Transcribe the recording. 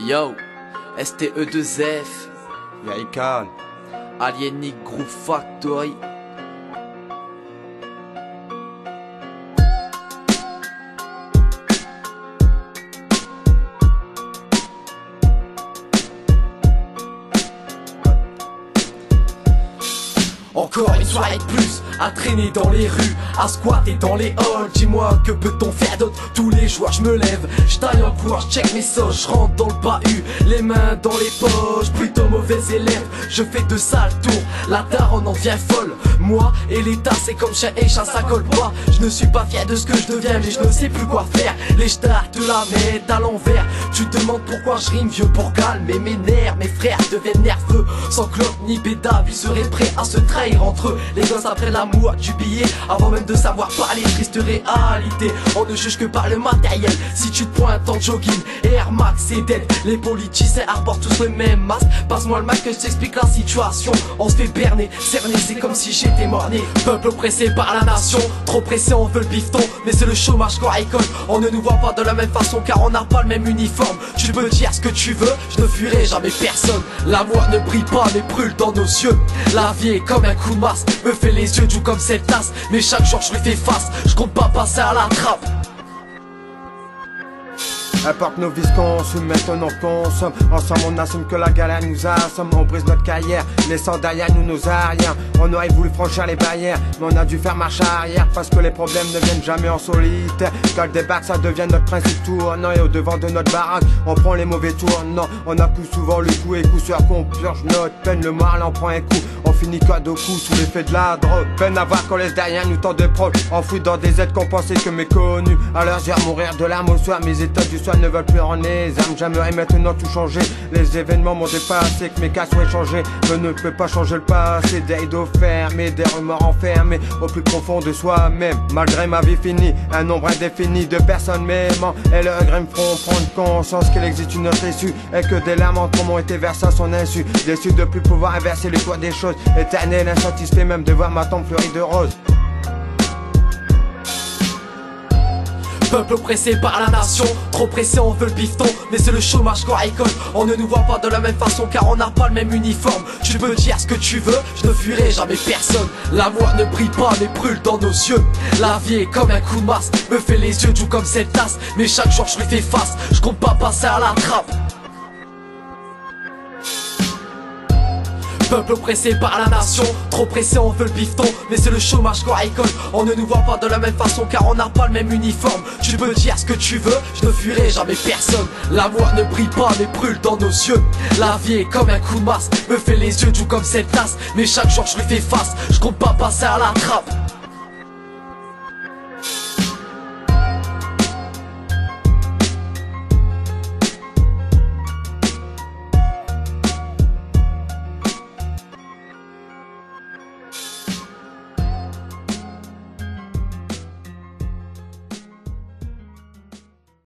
Yo, STE2F, Yaïkan, Alienic Group Factory. Encore une soirée de plus, à traîner dans les rues, à squatter dans les halls. Dis-moi, que peut-on faire d'autre? Tous les jours je me lève, je taille en cours, je check mes sauces, je rentre dans le bahut, les mains dans les poches, plutôt mauvais élève, je fais de sales tours, la daronne en devient folle. Moi et l'état c'est comme chien et chat, ça colle pas. Je ne suis pas fier de ce que je deviens, mais je ne sais plus quoi faire. Les stars te la mettent à l'envers. Tu te demandes pourquoi je rime vieux pour calmer mes nerfs. Mes frères deviennent nerveux, sans clope ni bédave, ils seraient prêts à se trahir entre eux. Les gosses après l'amour du billet, avant même de savoir parler, triste réalité. On ne juge que par le matériel. Si tu te pointes en jogging, Air Max et dead, les politiciens arborent tous le même masque. Passe-moi le masque que je t'explique la situation. On se fait berner, cerner, c'est comme si j'étais mort-né. Peuple oppressé par la nation, trop pressé on veut le bifton, mais c'est le chômage qu'on récolte. On ne nous voit pas de la même façon car on n'a pas le même uniforme. Tu peux dire ce que tu veux, je ne fuirai jamais personne. L'amour ne brille pas mais brûle dans nos yeux. La vie est comme un coup de masse, me fait les yeux doux comme cette tasse, mais chaque jour je lui fais face, je compte pas passer à la trappe. Importe nos vices qu'on consomme, maintenant on consomme. Ensemble on assume que la galère nous assomme. On brise notre carrière, laissant derrière nous nos arrières. On aurait voulu franchir les barrières, mais on a dû faire marche arrière, parce que les problèmes ne viennent jamais en solitaire. Quand le débarque ça devient notre principe tournant, et au devant de notre baraque on prend les mauvais tournants. On a coup souvent le coup et coup sûr qu'on purge notre peine. Le moral en prend un coup, on finit code au cou sous l'effet de la drogue. Peine à voir qu'on laisse derrière nous tant de proches, enfouis dans des aides qu'on pensait que méconnus. À leur dire mourir de l'âme au soir, mes états du soir ne veulent plus en les âmes. J'aimerais maintenant tout changer. Les événements m'ont dépassé, que mes cas soient changés. Je ne peux pas changer le passé, des rideaux fermés, des remords enfermés au plus profond de soi-même. Malgré ma vie finie, un nombre indéfini de personnes m'aimant, et le regret me feront prendre conscience qu'il existe une autre issue, et que des lamentements m'ont été versés à son insu. Déçu de plus pouvoir inverser les cours des choses, éternel insatisfait même de voir ma tombe fleurie de roses. Peuple oppressé par la nation, trop pressé on veut le bifton, mais c'est le chômage qu'on récolte. On ne nous voit pas de la même façon car on n'a pas le même uniforme. Tu peux dire ce que tu veux, je ne fuirai jamais personne. L'amour ne brille pas mais brûle dans nos yeux. La vie est comme un coup de masse, me fait les yeux doux comme cette tasse, mais chaque jour je lui fais face, je compte pas passer à la trappe. Peuple oppressé par la nation, trop pressé on veut le bifton, mais c'est le chômage qu'on récolte. On ne nous voit pas de la même façon car on n'a pas le même uniforme. Tu peux dire ce que tu veux, je ne fuirai jamais personne. L'amour ne brille pas mais brûle dans nos yeux. La vie est comme un coup de masse, me fait les yeux doux comme cette tasse, mais chaque jour je lui fais face, je compte pas passer à la trappe.